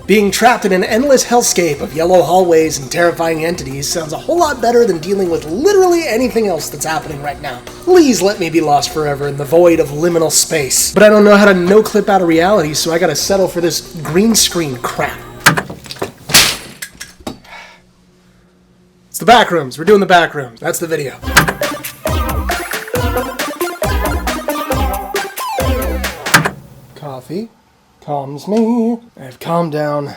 Being trapped in an endless hellscape of yellow hallways and terrifying entities sounds a whole lot better than dealing with literally anything else that's happening right now. Please let me be lost forever in the void of liminal space. But I don't know how to no-clip out of reality, so I gotta settle for this green screen crap. It's the Backrooms. We're doing the Backrooms. That's the video. Coffee calms me. I've calmed down.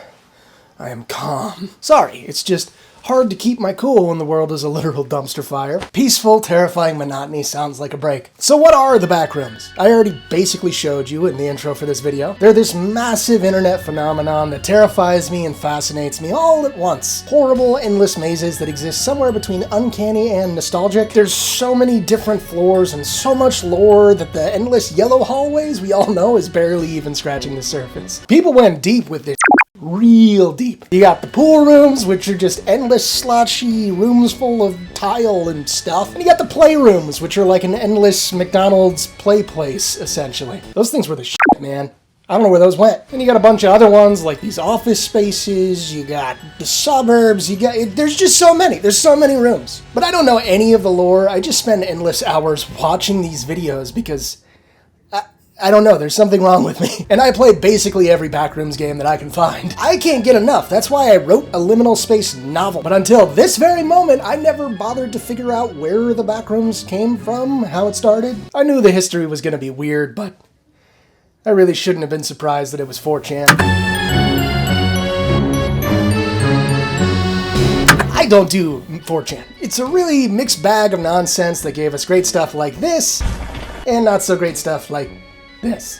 I am calm. Sorry, it's just hard to keep my cool when the world is a literal dumpster fire. Peaceful, terrifying monotony sounds like a break. So what are the Backrooms? I already basically showed you in the intro for this video. They're this massive internet phenomenon that terrifies me and fascinates me all at once. Horrible, endless mazes that exist somewhere between uncanny and nostalgic. There's so many different floors and so much lore that the endless yellow hallways we all know is barely even scratching the surface. People went deep with this. Real deep. You got the pool rooms, which are just endless slotchy rooms full of tile and stuff. And you got the playrooms, which are like an endless McDonald's play place, essentially. Those things were the shit, man. I don't know where those went. And you got a bunch of other ones, like these office spaces, you got the suburbs, there's just so many. There's so many rooms. But I don't know any of the lore. I just spend endless hours watching these videos because I don't know, there's something wrong with me. And I play basically every Backrooms game that I can find. I can't get enough. That's why I wrote a liminal space novel. But until this very moment, I never bothered to figure out where the Backrooms came from, how it started. I knew the history was gonna be weird, but I really shouldn't have been surprised that it was 4chan. I don't do 4chan. It's a really mixed bag of nonsense that gave us great stuff like this, and not so great stuff like this.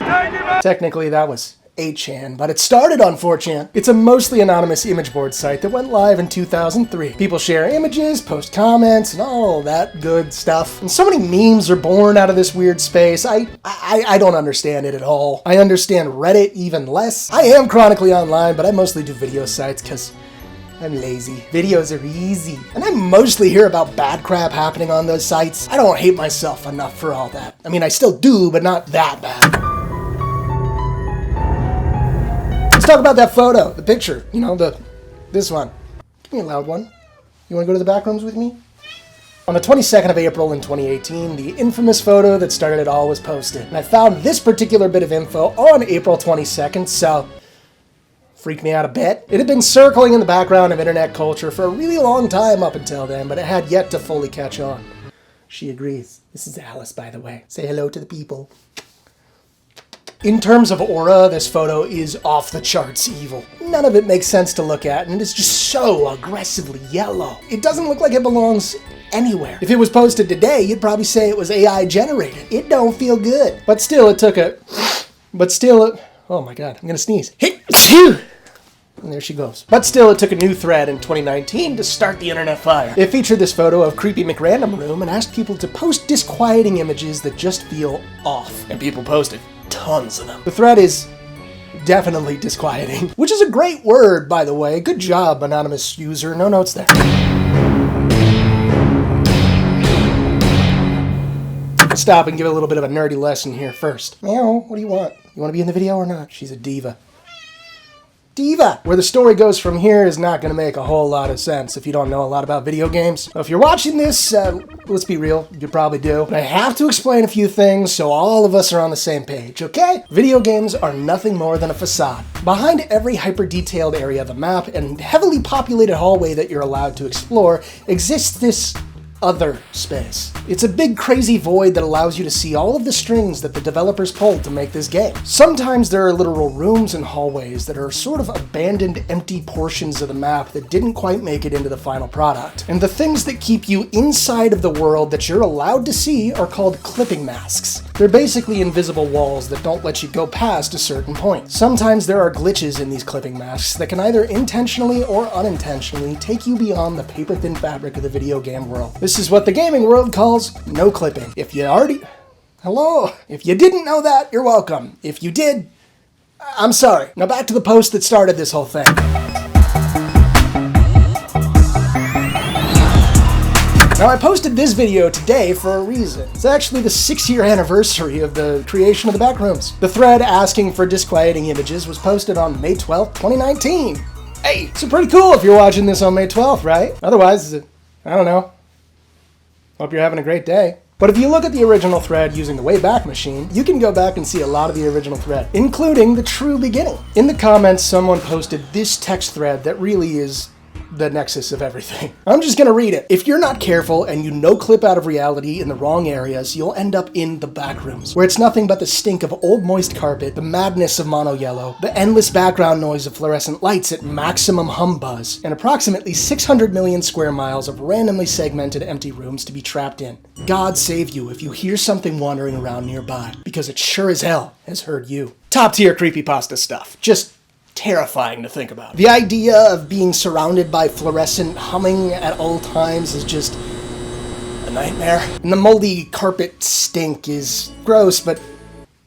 Technically, that was 8chan, but it started on 4chan. It's a mostly anonymous image board site that went live in 2003. People share images, post comments, and all that good stuff. And so many memes are born out of this weird space. I don't understand it at all. I understand Reddit even less. I am chronically online, but I mostly do video sites because I'm lazy. Videos are easy. And I mostly hear about bad crap happening on those sites. I don't hate myself enough for all that. I mean, I still do, but not that bad. Let's talk about that photo, the picture. You know, this one. Give me a loud one. You want to go to the Backrooms with me? On the 22nd of April in 2018, the infamous photo that started it all was posted. And I found this particular bit of info on April 22nd, so freaked me out a bit. It had been circling in the background of internet culture for a really long time up until then, but it had yet to fully catch on. She agrees. This is Alice, by the way. Say hello to the people. In terms of aura, this photo is off the charts evil. None of it makes sense to look at, and it is just so aggressively yellow. It doesn't look like it belongs anywhere. If it was posted today, you'd probably say it was AI generated. It don't feel good. But still, oh my god, I'm gonna sneeze. And there she goes. But still, it took a new thread in 2019 to start the internet fire. It featured this photo of creepy McRandom Room and asked people to post disquieting images that just feel off. And people posted tons of them. The thread is definitely disquieting, which is a great word, by the way. Good job, anonymous user. No notes there. Stop and give a little bit of a nerdy lesson here first. Meow, what do you want? You want to be in the video or not? She's a diva. Diva! Where the story goes from here is not going to make a whole lot of sense if you don't know a lot about video games. If you're watching this, let's be real, you probably do. But I have to explain a few things so all of us are on the same page, okay? Video games are nothing more than a facade. Behind every hyper-detailed area of the map and heavily populated hallway that you're allowed to explore exists this other space. It's a big crazy void that allows you to see all of the strings that the developers pulled to make this game. Sometimes there are literal rooms and hallways that are sort of abandoned empty portions of the map that didn't quite make it into the final product. And the things that keep you inside of the world that you're allowed to see are called clipping masks. They're basically invisible walls that don't let you go past a certain point. Sometimes there are glitches in these clipping masks that can either intentionally or unintentionally take you beyond the paper-thin fabric of the video game world. This is what the gaming world calls no clipping. If you didn't know that, you're welcome. If you did, I'm sorry. Now back to the post that started this whole thing. Now, I posted this video today for a reason. It's actually the 6-year anniversary of the creation of the Backrooms. The thread asking for disquieting images was posted on May 12th, 2019. Hey, so pretty cool if you're watching this on May 12th, right? Otherwise, I don't know. Hope you're having a great day. But if you look at the original thread using the Wayback Machine, you can go back and see a lot of the original thread, including the true beginning. In the comments, someone posted this text thread that really is the nexus of everything. I'm just gonna read it. If you're not careful and you no-clip out of reality in the wrong areas, you'll end up in the Backrooms, where it's nothing but the stink of old moist carpet, the madness of mono yellow, the endless background noise of fluorescent lights at maximum hum buzz, and approximately 600 million square miles of randomly segmented empty rooms to be trapped in. God save you if you hear something wandering around nearby, because it sure as hell has heard you. Top tier creepypasta stuff. Just terrifying to think about. The idea of being surrounded by fluorescent humming at all times is just a nightmare. And the moldy carpet stink is gross, but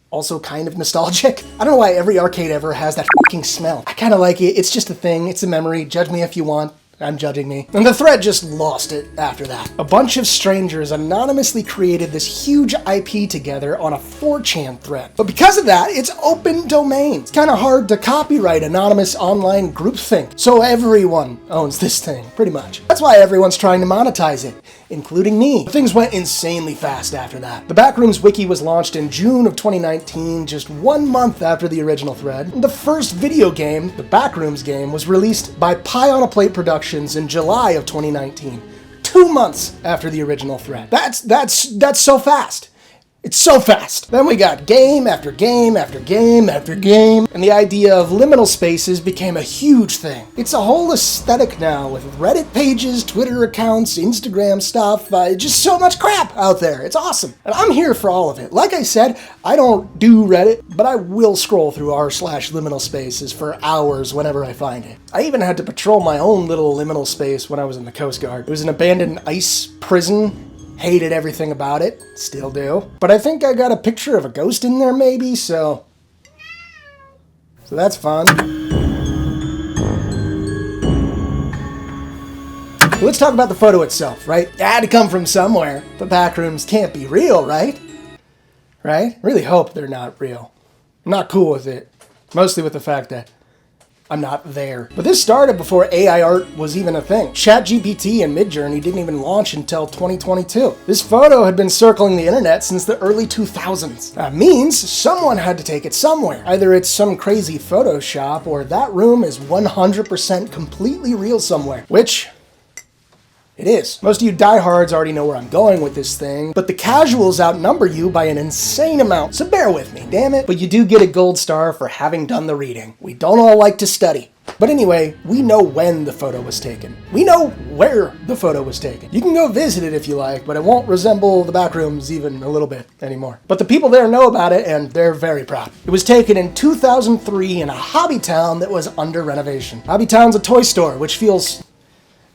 also kind of nostalgic. I don't know why every arcade ever has that fucking smell. I kind of like it. It's just a thing. It's a memory. Judge me if you want. I'm judging me. And the thread just lost it after that. A bunch of strangers anonymously created this huge IP together on a 4chan thread. But because of that, it's open domain. It's kind of hard to copyright anonymous online groupthink. So everyone owns this thing, pretty much. That's why everyone's trying to monetize it, including me. Things went insanely fast after that. The Backrooms wiki was launched in June of 2019, just 1 month after the original thread. The first video game, the Backrooms game, was released by Pie on a Plate Productions in July of 2019, 2 months after the original thread. That's so fast. It's so fast. Then we got game after game after game after game, and the idea of liminal spaces became a huge thing. It's a whole aesthetic now with Reddit pages, Twitter accounts, Instagram stuff, just so much crap out there. It's awesome. And I'm here for all of it. Like I said, I don't do Reddit, but I will scroll through r/liminal spaces for hours whenever I find it. I even had to patrol my own little liminal space when I was in the Coast Guard. It was an abandoned ice prison. Hated everything about it, still do. But I think I got a picture of a ghost in there maybe, so that's fun. Let's talk about the photo itself, right? It had to come from somewhere. The Backrooms can't be real, right? Right? Really hope they're not real. I'm not cool with it. Mostly with the fact that I'm not there. But this started before AI art was even a thing. ChatGPT and Midjourney didn't even launch until 2022. This photo had been circling the internet since the early 2000s. That means someone had to take it somewhere. Either it's some crazy Photoshop or that room is 100% completely real somewhere, which it is. Most of you diehards already know where I'm going with this thing, but the casuals outnumber you by an insane amount, so bear with me, damn it. But you do get a gold star for having done the reading. We don't all like to study. But anyway, we know when the photo was taken. We know where the photo was taken. You can go visit it if you like, but it won't resemble the Backrooms even a little bit anymore. But the people there know about it, and they're very proud. It was taken in 2003 in a hobby town that was under renovation. Hobby town's a toy store, which feels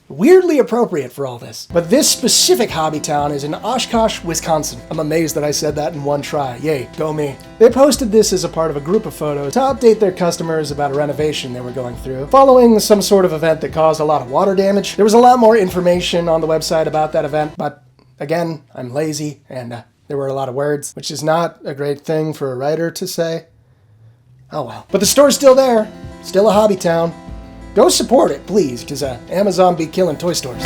weirdly appropriate for all this. But this specific hobby town is in Oshkosh, Wisconsin. I'm amazed that I said that in one try. Yay, go me. They posted this as a part of a group of photos to update their customers about a renovation they were going through, following some sort of event that caused a lot of water damage. There was a lot more information on the website about that event, but again, I'm lazy and there were a lot of words, which is not a great thing for a writer to say. Oh well. But the store's still there. Still a hobby town. Go support it, please, because Amazon be killing toy stores.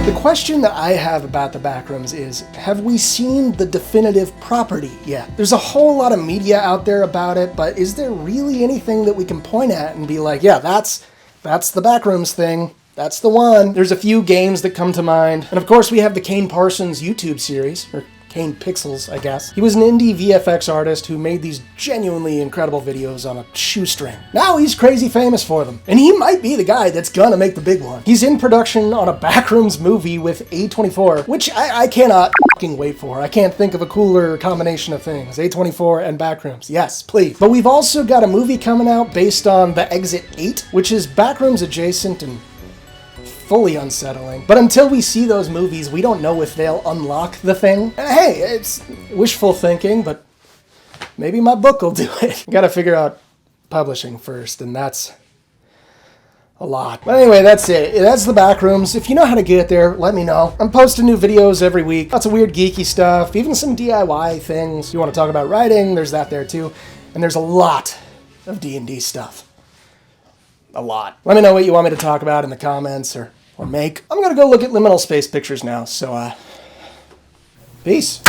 The question that I have about the Backrooms is, have we seen the definitive property yet? There's a whole lot of media out there about it, but is there really anything that we can point at and be like, yeah, that's the Backrooms thing. That's the one. There's a few games that come to mind. And of course we have the Kane Parsons YouTube series, or Kane Pixels, I guess. He was an indie VFX artist who made these genuinely incredible videos on a shoestring. Now he's crazy famous for them. And he might be the guy that's gonna make the big one. He's in production on a Backrooms movie with A24, which I cannot fucking wait for. I can't think of a cooler combination of things. A24 and Backrooms. Yes, please. But we've also got a movie coming out based on The Exit 8, which is Backrooms adjacent and fully unsettling. But until we see those movies, we don't know if they'll unlock the thing. And hey, it's wishful thinking, but maybe my book will do it. Gotta figure out publishing first, and that's A lot. But anyway, that's it. That's the Backrooms. If you know how to get there, let me know. I'm posting new videos every week. Lots of weird geeky stuff, even some DIY things. If you want to talk about writing, there's that there too. And there's a lot of D&D stuff. A lot. Let me know what you want me to talk about in the comments or make. I'm going to go look at liminal space pictures now, so peace.